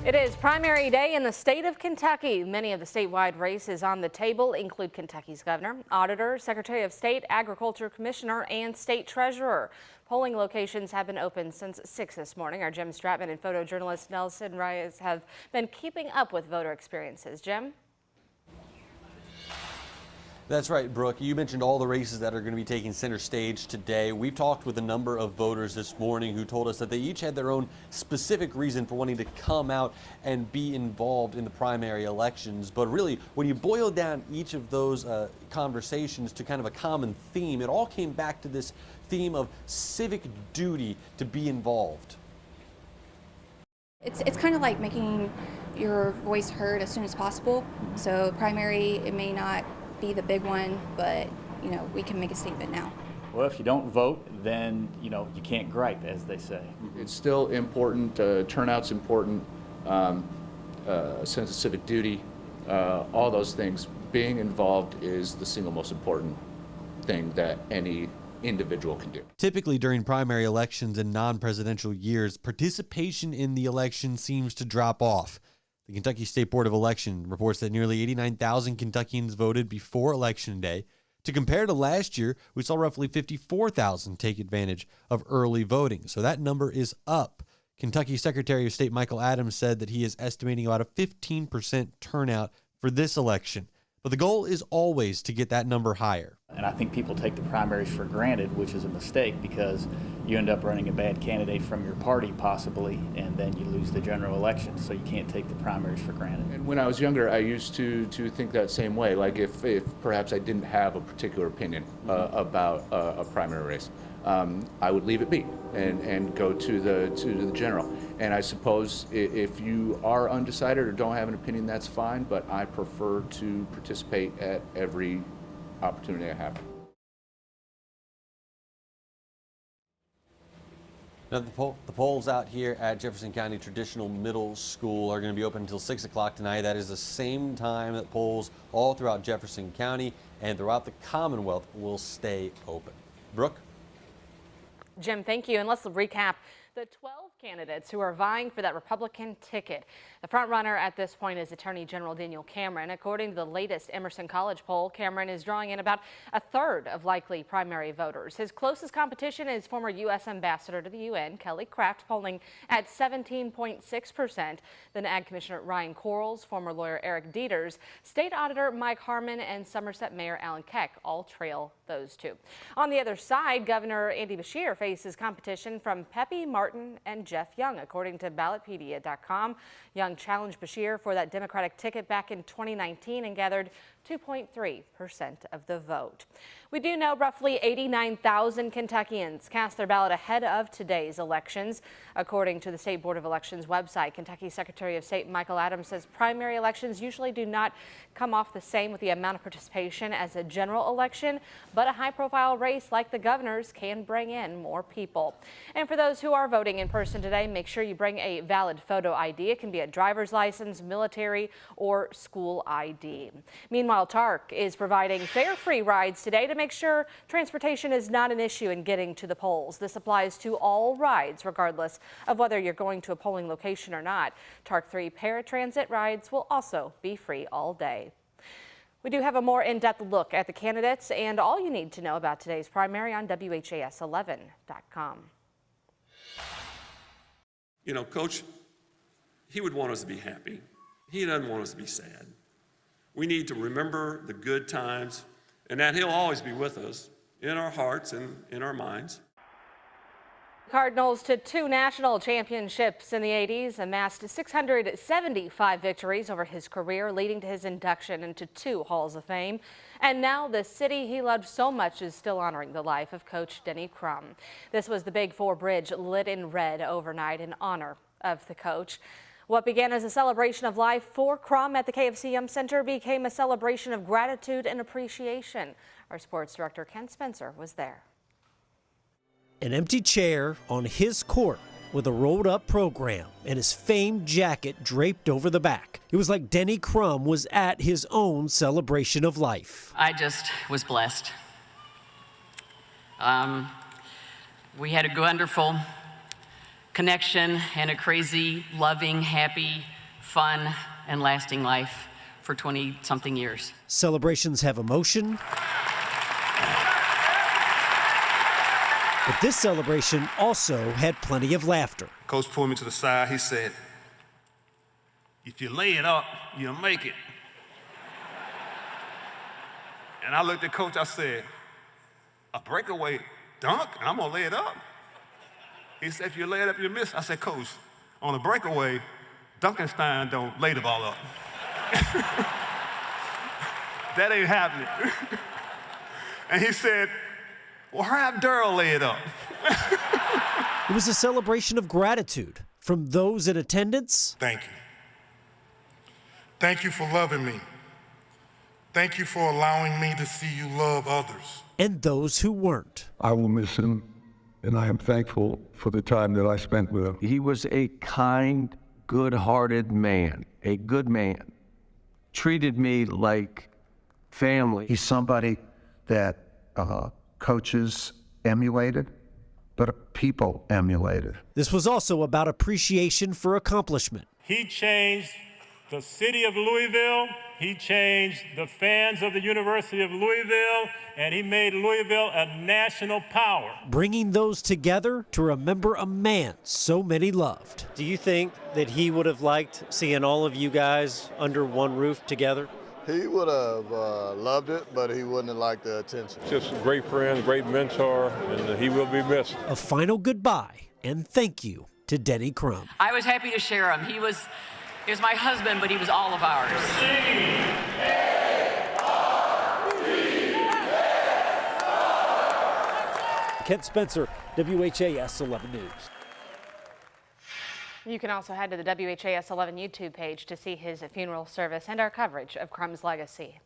It is primary day in the state of Kentucky. Many of the statewide races on the table include Kentucky's governor, auditor, secretary of state, agriculture commissioner, and state treasurer. Polling locations have been open since 6 this morning. Our Jim Stratman and photojournalist Nelson Reyes have been keeping up with voter experiences. Jim? That's right, Brooke. You mentioned all the races that are going to be taking center stage today. We've talked with a number of voters this morning who told us that they each had their own specific reason for wanting to come out and be involved in the primary elections. But really, when you boil down each of those conversations to kind of a common theme, it all came back to this theme of civic duty to be involved. It's kind of like making your voice heard as soon as possible. So primary, it may not be the big one, but we can make a statement now. Well, if you don't vote, then you can't gripe, as they say. It's still important. Turnout's important. Sense of civic duty, all those things. Being involved is the single most important thing that any individual can do. Typically during primary elections and non-presidential years, participation in the election seems to drop off. The Kentucky State Board of Election reports that nearly 89,000 Kentuckians voted before Election Day. To compare to last year, we saw roughly 54,000 take advantage of early voting, so that number is up. Kentucky Secretary of State Michael Adams said that he is estimating about a 15% turnout for this election. But the goal is always to get that number higher. And I think people take the primaries for granted, which is a mistake, because you end up running a bad candidate from your party possibly, and then you lose the general election. So you can't take the primaries for granted. And when I was younger, I used to think that same way. Like if perhaps I didn't have a particular opinion about a primary race, I would leave it be and go to the general. And I suppose if you are undecided or don't have an opinion, that's fine, but I prefer to participate at every opportunity I have. Now the polls out here at Jefferson County Traditional Middle School are going to be open until 6 o'clock tonight. That is the same time that polls all throughout Jefferson County and throughout the Commonwealth will stay open. Brooke? Jim, thank you. And let's recap the 12 candidates who are vying for that Republican ticket. The front runner at this point is Attorney General Daniel Cameron. According to the latest Emerson College poll, Cameron is drawing in about a third of likely primary voters. His closest competition is former U.S. Ambassador to the UN, Kelly Craft, polling at 17.6%. Then Ag Commissioner Ryan Quarles, former lawyer Eric Dieters, State Auditor Mike Harmon, and Somerset Mayor Alan Keck all trail those two. On the other side, Governor Andy Beshear faces competition from Pepe Martin and Jeff Young. According to ballotpedia.com, Young challenged Beshear for that Democratic ticket back in 2019 and gathered 2.3% of the vote. We do know roughly 89,000 Kentuckians cast their ballot ahead of today's elections. According to the State Board of Elections website, Kentucky Secretary of State Michael Adams says primary elections usually do not come off the same with the amount of participation as a general election, but a high-profile race like the governor's can bring in more people. And for those who are voting in person today, make sure you bring a valid photo ID. It can be a driver's license, military, or school ID. Meanwhile, TARC is providing fare-free rides today to make sure transportation is not an issue in getting to the polls. This applies to all rides, regardless of whether you're going to a polling location or not. TARC 3 paratransit rides will also be free all day. We do have a more in-depth look at the candidates and all you need to know about today's primary on WHAS11.com. You know, Coach, he would want us to be happy. He doesn't want us to be sad. We need to remember the good times, and that he'll always be with us in our hearts and in our minds. Cardinals to 2 national championships in the 80s, amassed 675 victories over his career, leading to his induction into 2 Halls of Fame. And now the city he loved so much is still honoring the life of Coach Denny Crum. This was the Big 4 bridge lit in red overnight in honor of the coach. What began as a celebration of life for Crum at the KFC Center became a celebration of gratitude and appreciation. Our sports director Ken Spencer was there. An empty chair on his court with a rolled-up program and his famed jacket draped over the back. It was like Denny Crum was at his own celebration of life. I just was blessed. We had a wonderful connection and a crazy, loving, happy fun, and lasting life for 20-something years. Celebrations have emotion, but this celebration also had plenty of laughter. Coach pulled me to the side. He said, "If you lay it up, you'll make it." And I looked at Coach, I said, "A breakaway dunk? I'm gonna lay it up?" He said, "If you lay it up, you'll miss." I said, "Coach, on a breakaway, Duncanstein don't lay the ball up." That ain't happening. And he said, "Well, have Daryl lay it up." It was a celebration of gratitude from those in attendance. Thank you. Thank you for loving me. Thank you for allowing me to see you love others. And those who weren't. I will miss him, and I am thankful for the time that I spent with him. He was a kind, good-hearted man, a good man. Treated me like family. He's somebody that coaches emulated, but people emulated. This was also about appreciation for accomplishment. He changed the city of Louisville, he changed the fans of the University of Louisville, and he made Louisville a national power. Bringing those together to remember a man so many loved. Do you think that he would have liked seeing all of you guys under one roof together? He would have loved it, but he wouldn't have liked the attention. Just a great friend, great mentor, and he will be missed. A final goodbye and thank you to Denny Crum. I was happy to share him. He was my husband, but he was all of ours. Kent Spencer, WHAS 11 News. You can also head to the WHAS 11 YouTube page to see his funeral service and our coverage of Crum's legacy.